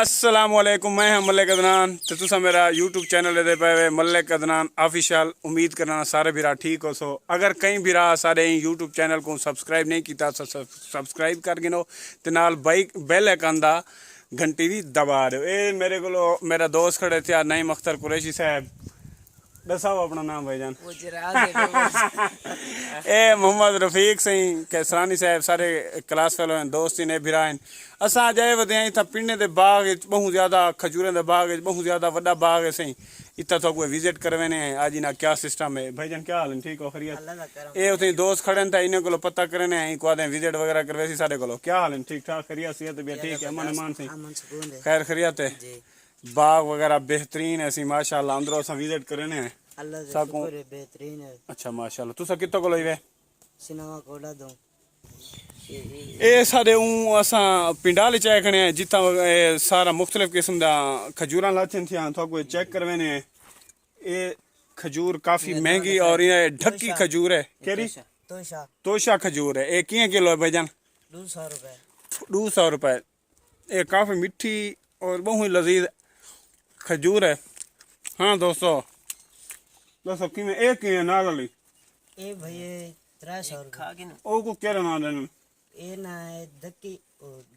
अस्सलामुअलैकुम, मैं हम मलिक अदनान तो तुसा मेरा यूट्यूब चैनल दे पे मलिक अदनान ऑफिशियल। उम्मीद करना सारे भरा ठीक हो सो। अगर कई भरा सारे यूट्यूब चैनल को सब्सक्राइब नहीं किया सब्सक्राइब कर गिनो ते नाल बेल आइकन दा घंटी भी दबा दो। ये मेरे को मेरा दोस्त खड़े थे नईम अख्तर कुरैशी साहब, दसाओ अपना नाम भाईजान। ए मोहम्मद रफीक सिंह कैसरानी साहब, सारे क्लास फेलो हैं, दोस्त ने भिराइन। असा जाए वधे इतना पिंडे के बाग बहुत ज्यादा, खजूरें के बाग बहुत ज्यादा वड्डा बाग है सही। इतना तो कोई विजिट करवेने हैं आज ना क्या सिस्टम है भाईजान, क्या हाल है? ठीक हो खैरियत? ए उतनी दोस्त खड़े हैं इन्हें को पता करने हैं को आदे विजिट वगैरह करवे सी सारे को। क्या हाल है? ठीक ठाक खैरियत सेहत भी ठीक है? अमन ईमान से खैर खैरियत है? बाग वगैरह बेहतरीन है सी माशाल्लाह। अंदरों असा विजिट करने हैं बेहतरीन है। अच्छा माशाल्लाह। तुसा कितो को लईवे? सिनेमा कोड़ा दो ए सारे असा पिंडाल चेकने हैं जिता सारा मुख्तलिफ किस्म दा खजूरा लाचन थिया तो कोई चेक करवेने। ये खजूर काफी महंगी और ये ढक्की खजूर है। केरी? तोशा खजूर है। ये किए किलो है भाईजान? 200 रुपए। 200 रुपए। ये काफी मीठी और बहुत ही लजीज खजूर है। हाँ दोस्तों, दोस्तों कि में एक ही नाल वाली ए भैया 300 रुपए। ओ को क्या ना देन? ए ना है धक्की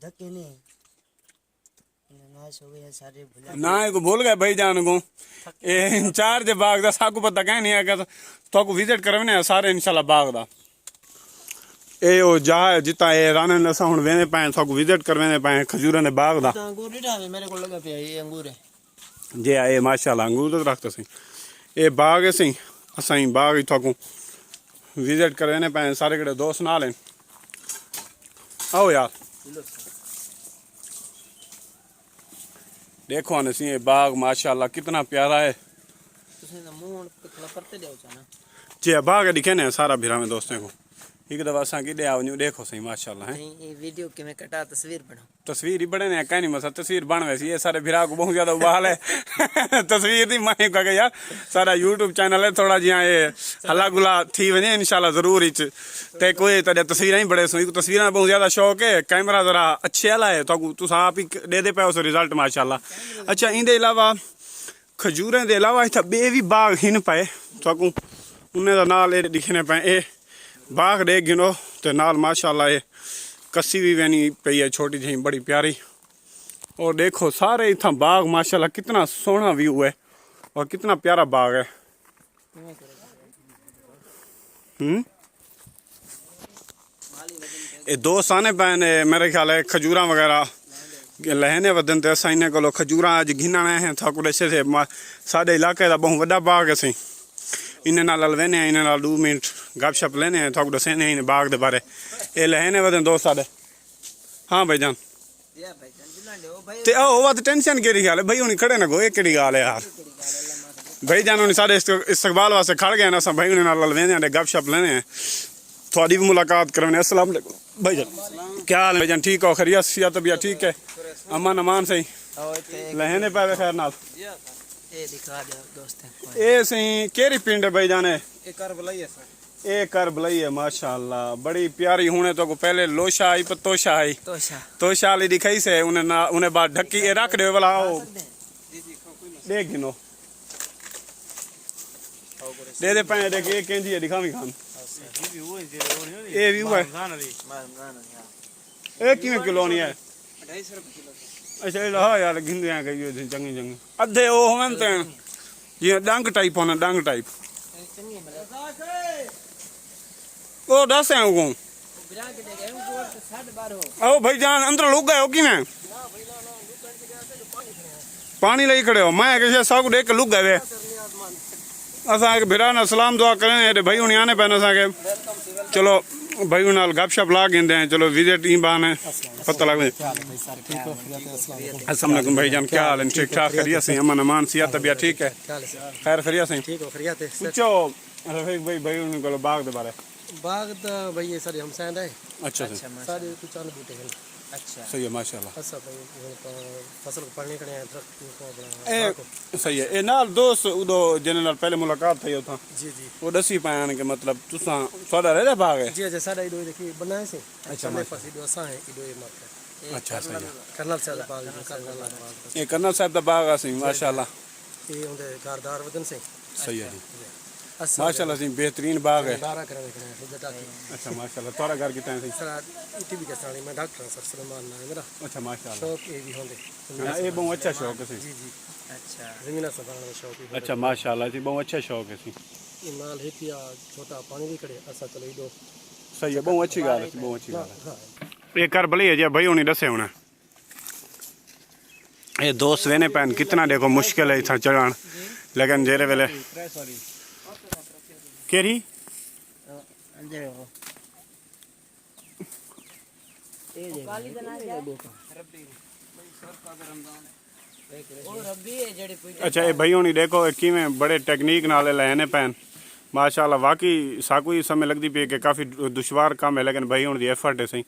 धक्के नहीं नाश हो गया सारे भुला ना को भूल गए भाईजान को। ए इंचार्ज बाग दा साकू पता कहीं नहीं है तो को विजिट करवने सारे इंशाल्लाह बाग दा। ए ओ जा जिता ए राने नसा हुन वेने पाए तो को विजिट करवने पाए खजूरां दे बाग दा। अंगूर नीडा मेरे को लगा पे ये अंगूर है जे आए माशाल्लाह अंगूर तो रखते सही। ए बाग है सही असाई बाग ही तो विजिट करने पाए सारे कड़े दोस्त नाल हैं। आओ यार देखो ना सी बाग माशाल्लाह कितना प्यारा है। जी बाग दिखे ने सारा भिरा में दोस्तों को एक दफा असा कि देखो सही माशाल्लाह है। ये वीडियो के मैं कटा तस्वीर बनाऊं, तस्वीर ही बड़े ने कहीं नहीं मसा तस्वीर बन वैसी ये सारे भिरा को बहुत ज्यादा उबाल है तस्वीर दी मैं कह यार सारा यूट्यूब चैनल है थोड़ा जिया ये हला गुला थी वने इंशाल्लाह जरूर इच ते कोई तड़े तस्वीर ही बड़े सो तस्वीर बहुत ज्यादा शौक है। कैमरा जरा अच्छे वाला है तो तुम आप ही दे पाओ सो रिजल्ट माशाल्लाह। अच्छा इंदे अलावा खजूरें दे अलावा इतना बे भी बाग हिन पाए तो उन्हें दा नाल दिखने पाए। ए बाग देख गिनो तो नाल माशाल्लाह ये कस्सी भी बनी पई है छोटी जी बड़ी प्यारी। और देखो सारे इतना बाग माशाल्लाह कितना सोहना व्यू है और कितना प्यारा बाग है। ये दोस्त आने पाए ने मेरे ख्याल है खजूरा वगैरह लहने वदन ते असा इन्हें को खजूरा अज गिनना है था कुछ से साढ़े इलाके का बहुत बड़ा बाग है सही। इन्हें नाल वेने इन्हें नाल 2 मिनट गपशप लेने हैं तो दसेने इन्हें बाग दे बारे ये लहने वदन दोस्त साढ़े। हाँ भाईजान ते ओ बात टेंशन केरी ख्याल है भाई हुन खड़े ना गो ये केड़ी गाल है यार भाईजान हुन साढ़े इस्तकबाल वास्ते खड़ गए ना सब भाई उन्हें नाल वेने गपशप लेने हैं थोड़ी भी मुलाकात करने। अस्सलाम वालेकुम भाईजान, क्या हाल है भाईजान? ठीक हो खैरियत सेहत तबीयत ठीक है? अमन अमान सही लहने पावे खैर नाल ए दिखा दे दोस्त ए सही केरी पिंड है भाईजान? ए कर बुलाई है सर, ए कर बुलाई है माशाल्लाह बड़ी प्यारी। हुने तो को पहले लोशा आई पतोशा आई तोशा वाली दिखाई से उन्हें ना उन्हें बाद ढक्की ए रख दे वाला आओ देख गिनो दे पाए देख ये केंदी है दिखावी खान ए भी हुआ ए किवें किलो नहीं है? 250 रुपए किलो। अच्छा हाँ यार गिंदे हैं कहीं चंगी चंगी अद्धे वो होवन ते ये डंग टाइप होना डंग टाइप ओ दस है वो आओ भाईजान अंदर लोग गए हो कि मैं पानी ले खड़े हो मैं किसी सब देख के लुक गए असा भिरा ना सलाम दुआ करें भाई हूँ आने पैन असा के चलो भाई नाल गपशप ला गेंदे हैं चलो विजिट ही बाने पता लग। अस्सलाम वालेकुम भाईजान, क्या हाल है? ठीक ठाक खैरियत से? अमन अमान सेहत तबीयत ठीक है? खैर खैरियत से ठीक हो खैरियत है? पूछो रफीक भाई भाई उनको बाग दे बारे बाग तो भाई ये सारे हम सैंड है। अच्छा सारे कुछ चाल बूटे हैं। अच्छा सही है माशाल्लाह। अच्छा भाई फसल को पढ़ने के लिए ए सही है। ए नाल दोस्त उदो जिन नाल पहले मुलाकात थई उथा जी जी वो दसी पायन के मतलब तुसा साडा रहदा बाग है? जी अच्छा साडा इदो देखी बनाए से। अच्छा मेरे पास इदो असा है इदो ये मत अच्छा सही है करनल साहब दा बाग करनल दा बाग ये कर्नल साहब दा बाग आ सी माशाल्लाह ये उनके घरदार वतन से सही है जी अच्छा माशाल्लाह सी बेहतरीन बाग है दारा करने के लिए बेटा अच्छा माशाल्लाह तोरा घर कितना है सर इटी भी करता मैं डॉक्टर हूं सर सलमान नाम है मेरा अच्छा माशाल्लाह शौक ये भी होंगे ये बहुत अच्छा शौक है सी जी जी अच्छा जमीन संभालने का शौक है अच्छा माशाल्लाह जी बहुत अच्छा शौक है सी ये नाल हितिया छोटा पानी भी खड़े असा चले दो सही है बहुत अच्छी गल है बहुत अच्छी गल हां है ये कर भले जी भाई हुनी दसे होना ये दोस्त वेने पैन कितना देखो मुश्किल है इतना चढ़ान लेकिन जेरे वेले केरी अच्छा ये भाई हुनी देखो किवें बड़े टेक्निक नाल लैने पैन माशाल्लाह वाकई साकू ही समय लगती पी कि काफ़ी दुश्वार काम है लेकिन भाई हुन दी एफर्ट है सही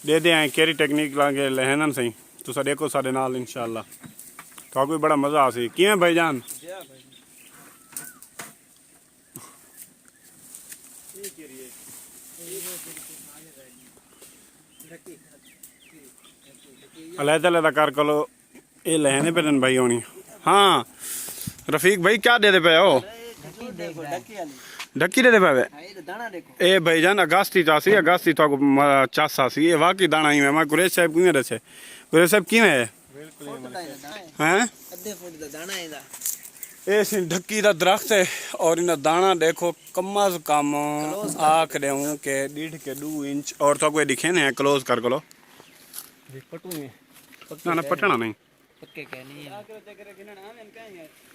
दे दे आए केरी टेक्निक लागे लहनन सही तुसा देखो साडे नाल इंशाल्लाह तो कोई बड़ा मजा आ सी किवें भाईजान अलहदा कर कलो ये लहने पे भाई होनी हाँ रफीक भाई क्या दे पे हो ढक्की दे पे ए भाईजान अगस्ती चासी अगस्ती तो चासा सी ये वाकई दाना ही मैं कुरेश साहब किवें दसे कुरेश साहब किवें है हैं ये सी ढक्की दा दरख्त है और इन दाना देखो कम अज कम आख देऊं के 1.5 के 2 इंच और तो कोई दिखे ने क्लोज कर कलो ना ना पटना नहीं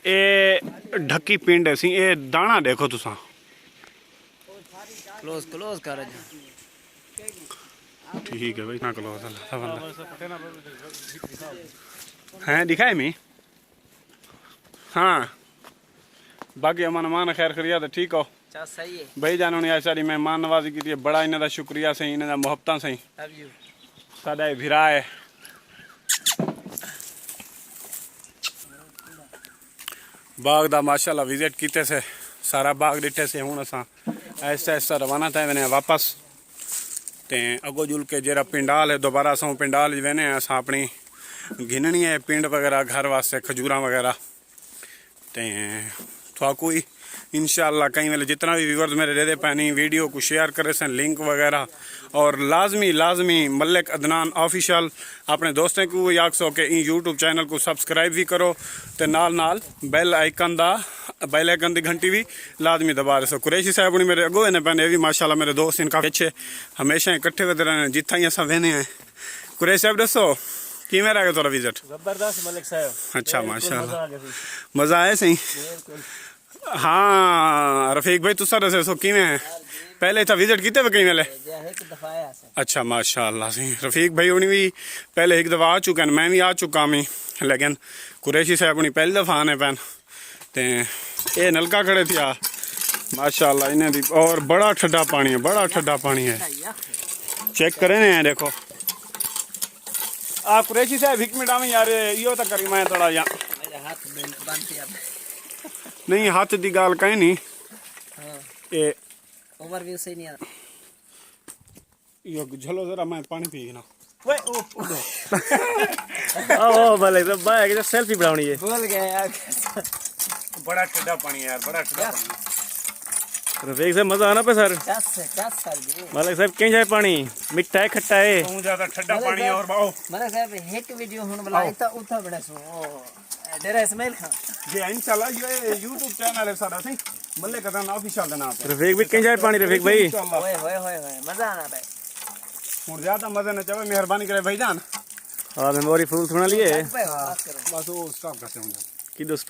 ए ढक्की पिंड है सी ए दाना देखो तुसा क्लोज क्लोज कर ठीक है भाई ना क्लोज हैं दिखाए मी हाँ बाकी अमन मान खैर खरिया तो ठीक हो सही है भाई जानो ने सारी मेहमान नवाजी की बड़ा इन्हों का शुक्रिया सही इन्हों मुहब्बत सही साडा भिरा है बाग दा माशाल्लाह विजिट किते से सारा बाग डिठे से हूँ असा ऐसा ऐसा रवाना थे वेने वापस ते अगो जुल के जरा पिंडाल है दोबारा असा पिंडाल वेने असा अपनी गिननी है पिंड वगैरह घर वास्ते खजूर वगैरह ते थाकू ही इंशाल्लाह कई वेले जितना भी व्यूअर्स मेरे दे पैनी वीडियो को शेयर करे सन लिंक वगैरह और लाजमी मलिक अदनान ऑफिशियल अपने दोस्तों को याद सो के यूट्यूब चैनल को सब्सक्राइब भी करो तो नाल बेल आइकन दी घंटी भी लाजमी दबा रहे सो कुरैशी साहब ने मेरे अगो ने पैने भी माशाल्लाह मेरे दोस्त इनका अच्छे हमेशा इकट्ठे होते रहने जितना ही असा वेने हैं कुरैशी साहब दसो किवें रह गया थोड़ा विजिट जबरदस्त मलिक साहब अच्छा माशाल्लाह मजा आया सही हाँ रफीक भाई तुसा दसे सो किवें है पहले था विजिट किते कई वेले अच्छा माशाल्लाह सी रफीक भाई उन्हें भी पहले एक दफा आ चुके हैं मैं भी आ चुका मैं लेकिन कुरैशी साहब उन्हें पहली दफा आने पैन ते ये नलका खड़े थे माशाल्लाह इन्हें भी और बड़ा ठंडा पानी है बड़ा ठंडा पानी है चेक करें ने देखो आप कुरैशी साहब एक मिनट आवे यार यो तो करी मैं थोड़ा या नहीं हाथ दी गाल कहीं नहीं ये ओवरव्यू से नहीं आता यो झलो जरा मैं पानी पी ना वे ओ भले सब भाई के सेल्फी बनानी है बोल गया यार बड़ा ठंडा पानी यार बड़ा ठंडा पानी रफीक से मजा आना पे सर मलिक साहब कहीं जाए पानी मिठा है खट्टा है बहुत ज्यादा ठंडा पानी है और बाओ मलिक साहब एक वीडियो हुन बुलाए तो उठा बड़ा सो डेरा इस्माइल खान ये इंशाल्लाह ये YouTube चैनल है सारा सही मलिक अदनान ऑफिशियल दे नाम पे रफीक भी कहीं जाए पानी रफीक भाई ओए मजा आना भाई हुन ज्यादा मजा न चाहे मेहरबानी करे भाईजान हां मेमोरी फुल सुना लिए बस वो स्टॉप करते हैं की दोस्त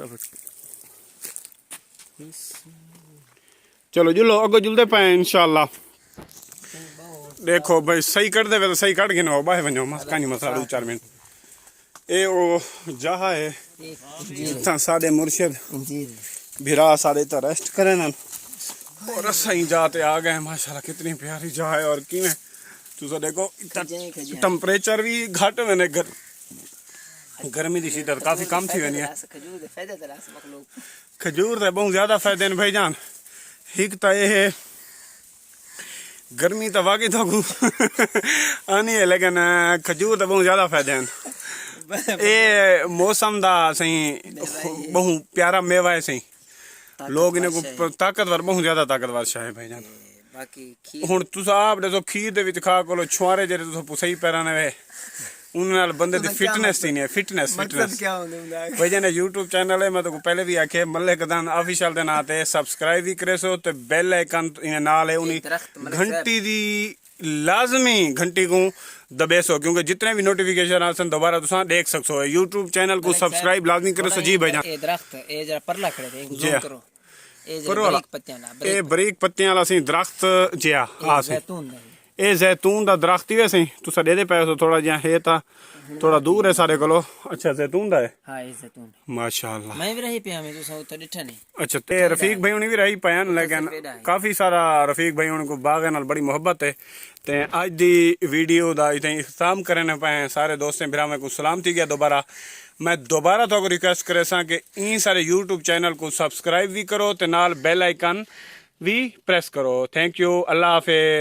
चलो जुलो अगो जुलते पे इंशाल्लाह देखो भाई सही कर दे तो सही कट गिनो बाहे वनो मस्का नहीं मसला 2-4 मिनट ए ओ जहा है जी साडे मुर्शिद जी भिरा साडे तो रेस्ट करे न और सही जाते आ गए माशाल्लाह कितनी प्यारी जहा है और किवें तुसा देखो टेंपरेचर भी घट वेने गर्मी दी शिद्दत काफी कम थी वेनी है खजूर दे बहुत ज्यादा फायदे ने भाईजान एक तो ये है गर्मी तो वाकई तो आनी है, लेकिन खजूर तो बहुत ज्यादा फायदे हैं। ये मौसम दा सही बहुत प्यारा मेवा है सही, लोग इन्हें को ताकतवर बहुत ज्यादा ताकतवर शाह है भाईजान। बाकी हुन तुस आप दसो खीर दे विच खा कोलो छुआरे जेरे तुस सही पैरां ने वे उन नाल बंदे दी फिटनेस थी नहीं, फिटनेस क्या होंदा भाईजान यूट्यूब चैनल है, मैं तो पहले भी आखे मलिक दान ऑफिशियल दे नाम ते सब्सक्राइब भी करे सो ते बेल आइकन इन नाल है उनी घंटी दी लाजमी घंटी को दबे सो, क्योंकि जितने भी नोटिफिकेशन आसन दोबारा तुसा देख सकसो। यूट्यूब चैनल को सब्सक्राइब लाजमी करो सो जी भाईजान। ये दरख्त ये जरा परला खड़े थे जूम करो, ये करो बारीक पत्तियां ना ये बारीक पत्तियां वाला सी दरख्त जिया आ सी जैतून है ये जैतून दा दरख्त ही वैसे तुसा दे पे सो थोड़ा जिहा है ता थोड़ा दूर है सारे कोलो। अच्छा जैतून दा है, हां ये जैतून माशाअल्लाह। मैं भी रही पे हमें तो सब तो डिठा नहीं। अच्छा ते रफीक भाई उन्हें भी रही पायन, लेकिन काफी सारा रफीक भाई उनको बाग नाल बड़ी मोहब्बत है। ते आज दी वीडियो दा इतने इख्तिताम करने पाए सारे दोस्तों भरा में को सलाम थी गया दोबारा। मैं दोबारा तो रिक्वेस्ट करे सा कि इन सारे यूट्यूब चैनल को सब्सक्राइब भी करो ते नाल बेल आइकन भी प्रेस करो। Thank you, Allah Hafiz.